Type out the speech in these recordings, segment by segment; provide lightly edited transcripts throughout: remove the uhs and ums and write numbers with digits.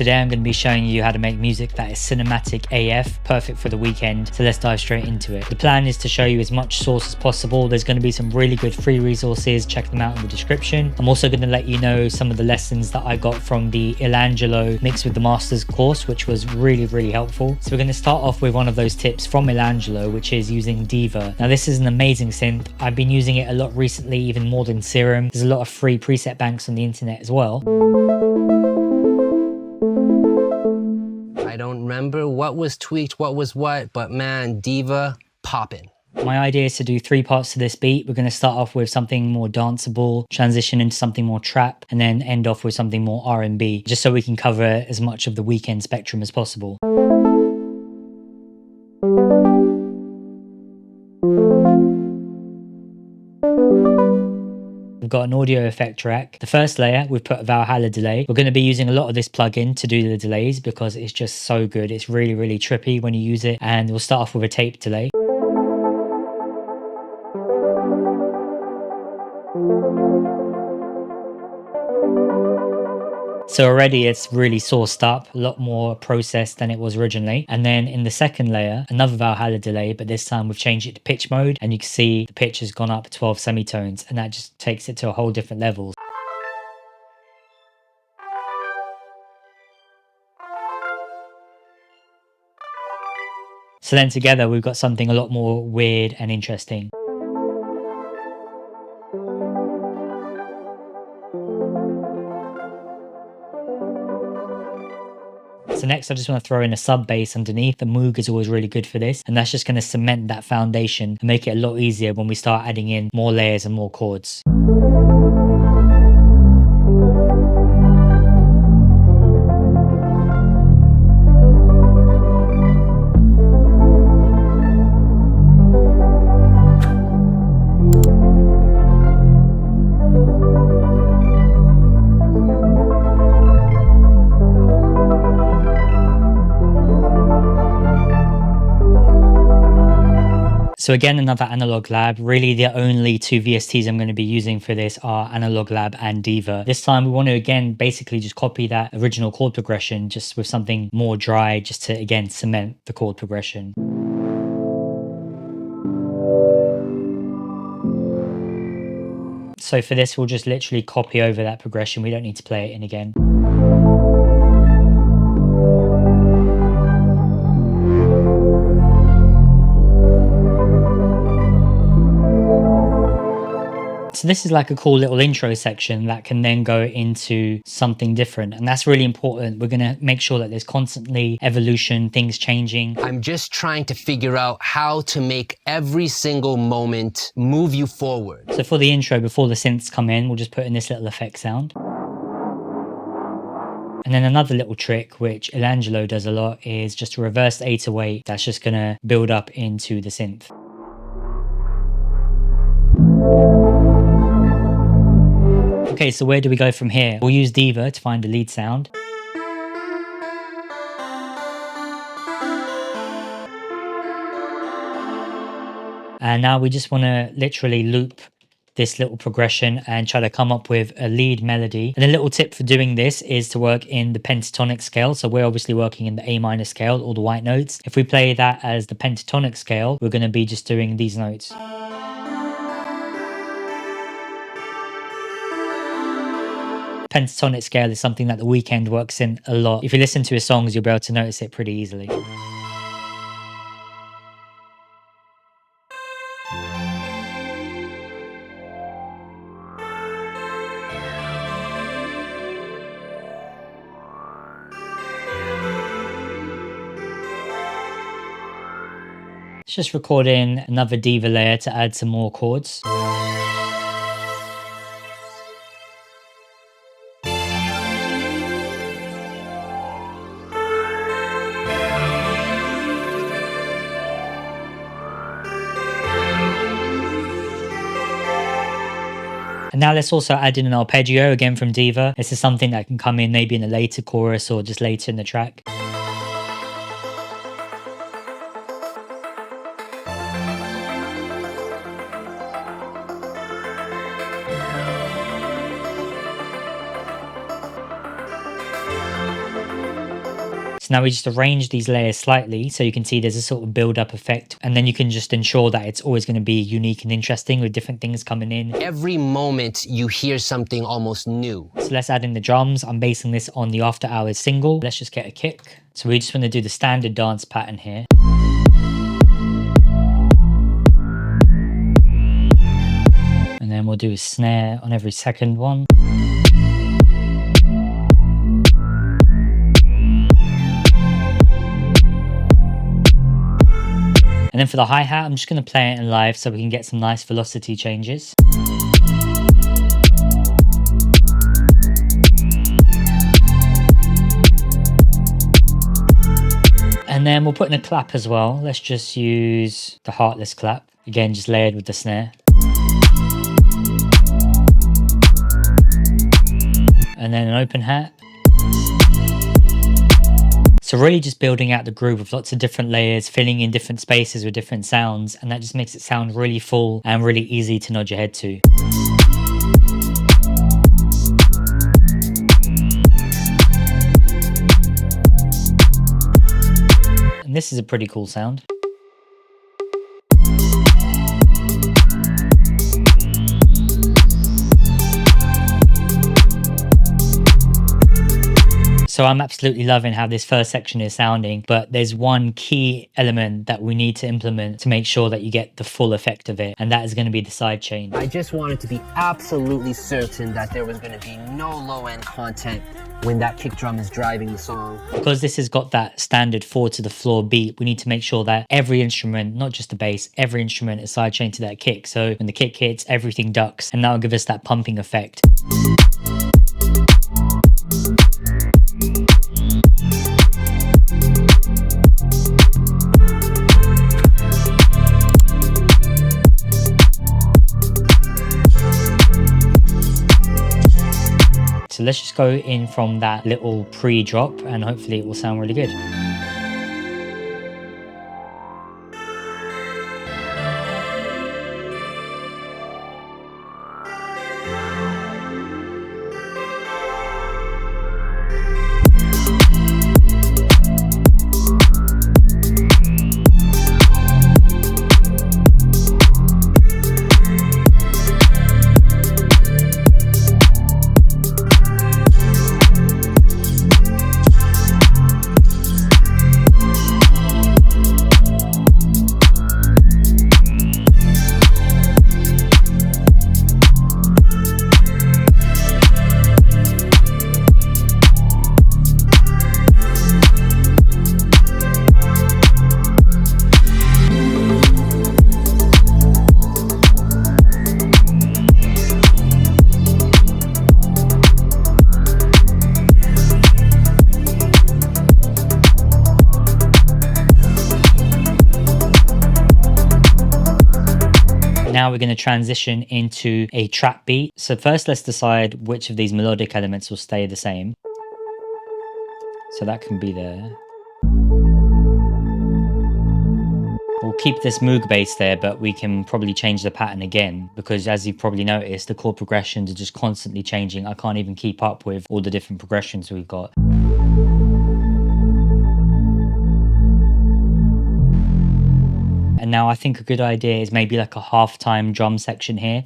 Today I'm going to be showing you how to make music that is cinematic AF, perfect for the weekend. So let's dive straight into it. The plan is to show you as much source as possible. There's going to be some really good free resources, check them out in the description. I'm also going to let you know some of the lessons that I got from the Ilangelo Mix with the Masters course, which was really helpful. So we're going to start off with one of those tips from Ilangelo, which is using Diva. Now this is an amazing synth. I've been using it a lot recently, even more than Serum. There's a lot of free preset banks on the internet as well. I don't remember what was tweaked, what was what, but man, Diva poppin'. My idea is to do 3 parts to this beat. We're going to start off with something more danceable, transition into something more trap, and then end off with something more R&B, just so we can cover as much of the weekend spectrum as possible. We've got an audio effect track. The first layer, we've put a Valhalla delay. We're going to be using a lot of this plugin to do the delays because it's just so good. It's really trippy when you use it. And we'll start off with a tape delay. So already it's really sourced up, a lot more processed than it was originally. And then in the second layer, another Valhalla delay, but this time we've changed it to pitch mode, and you can see the pitch has gone up 12 semitones, and that just takes it to a whole different level. So then together we've got something a lot more weird and interesting. So next I just want to throw in a sub bass underneath. The Moog is always really good for this, and that's just going to cement that foundation and make it a lot easier when we start adding in more layers and more chords. So again, another Analog Lab. Really the only 2 VSTs I'm going to be using for this are Analog Lab and Diva. This time we want to again basically just copy that original chord progression just with something more dry, just to again cement the chord progression. So for this we'll just literally copy over that progression. We don't need to play it in again. So this is like a cool little intro section that can then go into something different. And that's really important. We're going to make sure that there's constantly evolution, things changing. I'm just trying to figure out how to make every single moment move you forward. So for the intro, before the synths come in, we'll just put in this little effect sound. And then another little trick, which Ilangelo does a lot, is just a reversed 808. That's just going to build up into the synth. Okay, so where do we go from here? We'll use Diva to find the lead sound. And now we just want to literally loop this little progression and try to come up with a lead melody. And a little tip for doing this is to work in the pentatonic scale. So we're obviously working in the A minor scale, all the white notes. If we play that as the pentatonic scale, we're going to be just doing these notes. Pentatonic scale is something that The Weeknd works in a lot. If you listen to his songs, you'll be able to notice it pretty easily. Let's just record in another Diva layer to add some more chords. And now let's also add in an arpeggio again from Diva. This is something that can come in maybe in a later chorus or just later in the track. So now we just arrange these layers slightly so you can see there's a sort of build up effect, and then you can just ensure that it's always going to be unique and interesting with different things coming in. Every moment you hear something almost new. So let's add in the drums. I'm basing this on the After Hours single. Let's just get a kick. So we just want to do the standard dance pattern here. And then we'll do a snare on every second one. And then for the hi-hat, I'm just going to play it in live so we can get some nice velocity changes. And then we'll put in a clap as well. Let's just use the Heartless clap. Again, just layered with the snare. And then an open hat. So really just building out the groove with lots of different layers, filling in different spaces with different sounds, and that just makes it sound really full and really easy to nod your head to. And this is a pretty cool sound. So I'm absolutely loving how this first section is sounding, but there's one key element that we need to implement to make sure that you get the full effect of it, and that is going to be the side chain. I just wanted to be absolutely certain that there was going to be no low-end content when that kick drum is driving the song. Because this has got that standard 4 to the floor beat, we need to make sure that every instrument, not just the bass, every instrument is sidechained to that kick. So when the kick hits, everything ducks, and that will give us that pumping effect. So let's just go in from that little pre-drop and hopefully it will sound really good. Now we're going to transition into a trap beat. So first let's decide which of these melodic elements will stay the same. So that can be there. We'll keep this Moog bass there, but we can probably change the pattern again, because as you've probably noticed, the chord progressions are just constantly changing. I can't even keep up with all the different progressions we've got. And now I think a good idea is maybe like a halftime drum section here.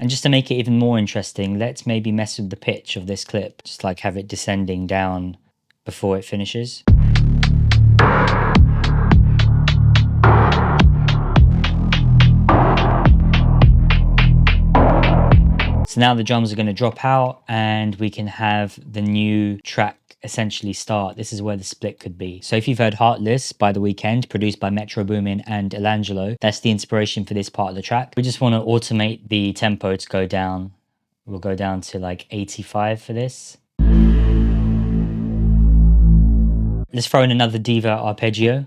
And just to make it even more interesting, let's maybe mess with the pitch of this clip, just like have it descending down before it finishes. So now the drums are going to drop out and we can have the new track essentially start. This is where the split could be. So if you've heard Heartless by The Weeknd, produced by Metro Boomin and Elangelo, that's the inspiration for this part of the track. We just want to automate the tempo to go down. We'll go down to like 85 for this. Let's throw in another Diva arpeggio.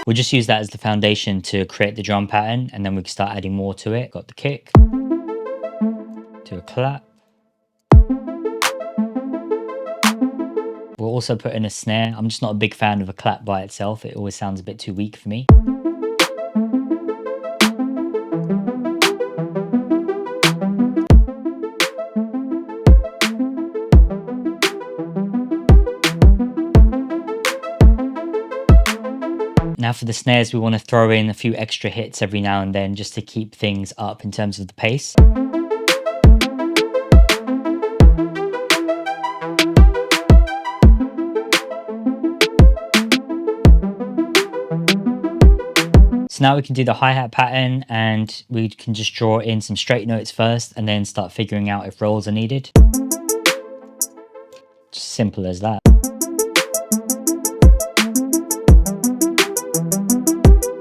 We'll just use that as the foundation to create the drum pattern, and then we can start adding more to it. Got the kick, do a clap. We'll also put in a snare. I'm just not a big fan of a clap by itself. It always sounds a bit too weak for me. Now for the snares, we want to throw in a few extra hits every now and then just to keep things up in terms of the pace. So now we can do the hi-hat pattern, and we can just draw in some straight notes first and then start figuring out if rolls are needed. Just simple as that.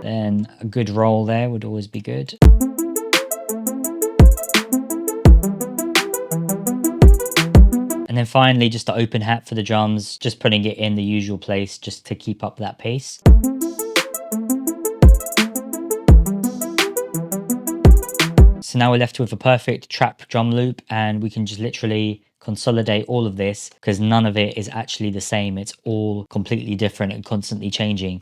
Then a good roll there would always be good. And then finally, just the open hat for the drums, just putting it in the usual place just to keep up that pace. So now we're left with a perfect trap drum loop, and we can just literally consolidate all of this because none of it is actually the same. It's all completely different and constantly changing.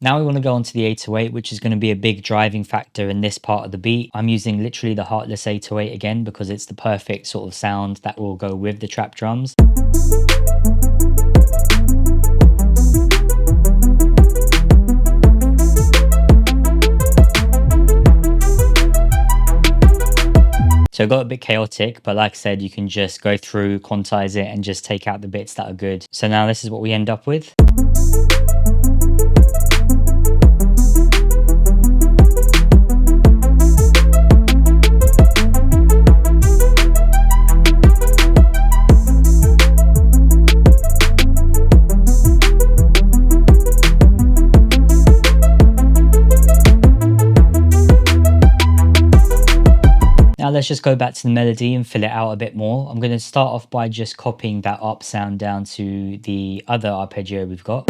Now we want to go on to the 808, which is going to be a big driving factor in this part of the beat. I'm using literally the Heartless 808 again because it's the perfect sort of sound that will go with the trap drums. So it got a bit chaotic, but like I said, you can just go through, quantize it, and just take out the bits that are good. So now this is what we end up with. Now let's just go back to the melody and fill it out a bit more. I'm going to start off by just copying that up sound down to the other arpeggio we've got.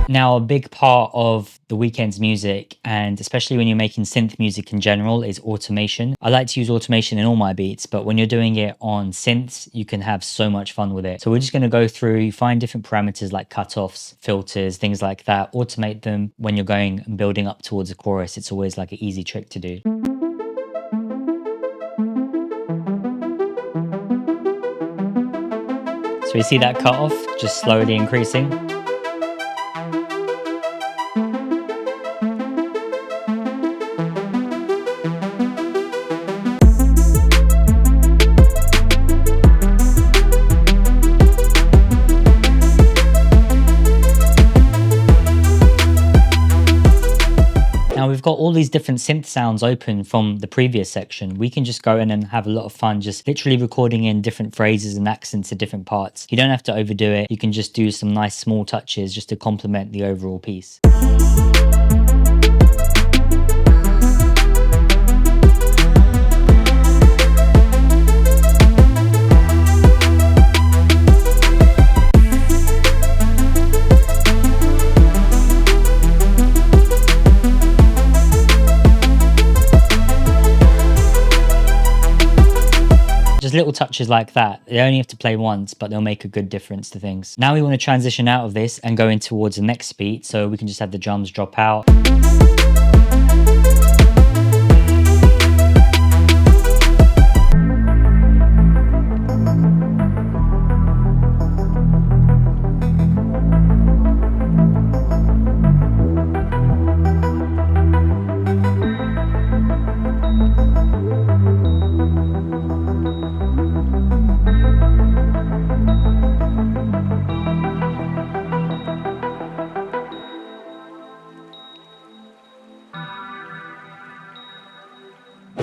Now, a big part of The Weeknd's music, and especially when you're making synth music in general, is automation. I like to use automation in all my beats, but when you're doing it on synths, you can have so much fun with it. So we're just going to go through, find different parameters like cutoffs, filters, things like that, automate them when you're going and building up towards a chorus. It's always like an easy trick to do. So we see that cutoff just slowly increasing. Now we've got all these different synth sounds open from the previous section. We can just go in and have a lot of fun just literally recording in different phrases and accents at different parts. You don't have to overdo it. You can just do some nice small touches just to complement the overall piece. Just little touches like that. They only have to play once, but they'll make a good difference to things. Now we want to transition out of this and go in towards the next beat, so we can just have the drums drop out.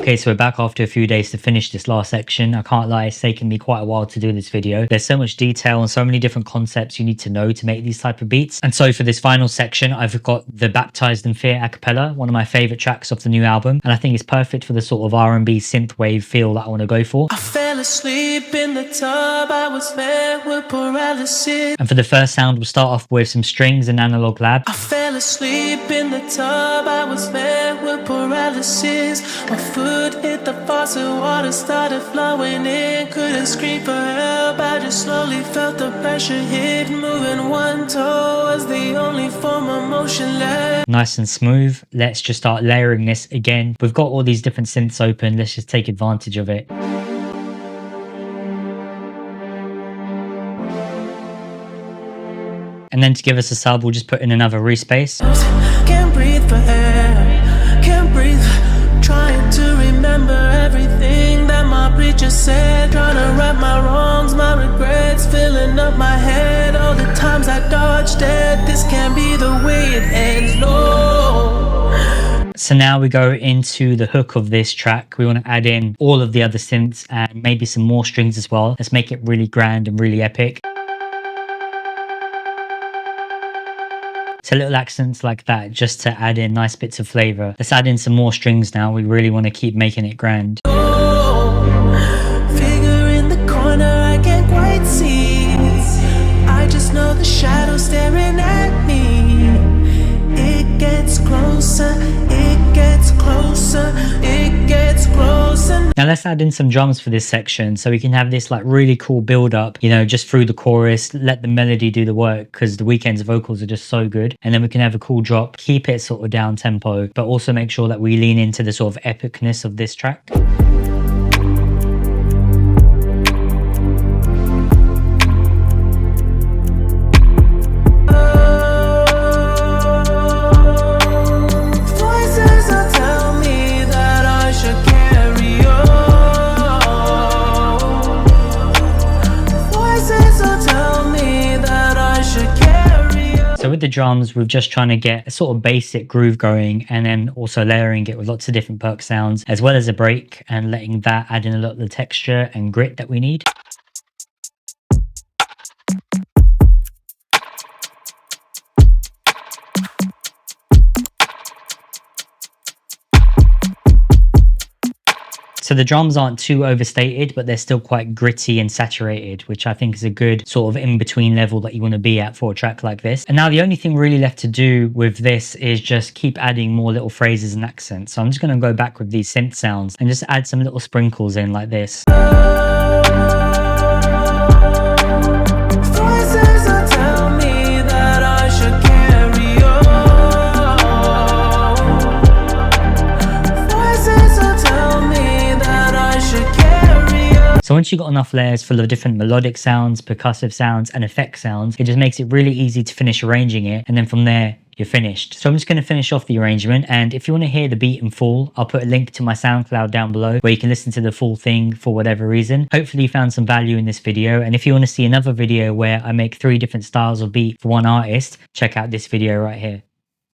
Okay, so we're back after a few days to finish this last section. I can't lie, it's taken me quite a while to do this video. There's so much detail and so many different concepts you need to know to make these type of beats. And so for this final section, I've got the Baptized in Fear a cappella, one of my favorite tracks off the new album. And I think it's perfect for the sort of R&B synthwave feel that I want to go for. I fell asleep in the tub, I was met with paralysis. And for the first sound, we'll start off with some strings and analog lab. I fell asleep in the tub, I was met with paralysis. My foot hit the faucet, water started flowing in. Couldn't scream for help, I just slowly felt the pressure hit. Moving one toe was the only form of motion left. Nice and smooth. Let's just start layering this again. We've got all these different synths open. Let's just take advantage of it. And then to give us a sub, we'll just put in another respace. Can't breathe for air, can't breathe. Trying to remember everything that my preacher said. Trying to right my wrongs, my regrets, filling up my head. All the times I dodged it, this can't be the way it ends, no. So now we go into the hook of this track. We want to add in all of the other synths and maybe some more strings as well. Let's make it really grand and really epic. So little accents like that just to add in nice bits of flavor. Let's add in some more strings now. We really want to keep making it grand. Figure in the corner, I can't quite see. I just know the shadow staring at me. It gets closer, it gets closer, it gets closer. Now let's add in some drums for this section so we can have this like really cool build up, you know, just through the chorus, let the melody do the work because The Weeknd's vocals are just so good. And then we can have a cool drop, keep it sort of down tempo, but also make sure that we lean into the sort of epicness of this track. So with the drums, we're just trying to get a sort of basic groove going and then also layering it with lots of different perk sounds, as well as a break and letting that add in a lot of the texture and grit that we need. So the drums aren't too overstated, but they're still quite gritty and saturated, which I think is a good sort of in-between level that you want to be at for a track like this. And now the only thing really left to do with this is just keep adding more little phrases and accents. So I'm just going to go back with these synth sounds and just add some little sprinkles in like this. So once you've got enough layers full of different melodic sounds, percussive sounds, and effect sounds, it just makes it really easy to finish arranging it. And then from there, you're finished. So I'm just going to finish off the arrangement. And if you want to hear the beat in full, I'll put a link to my SoundCloud down below where you can listen to the full thing for whatever reason. Hopefully you found some value in this video. And if you want to see another video where I make 3 different styles of beat for one artist, check out this video right here.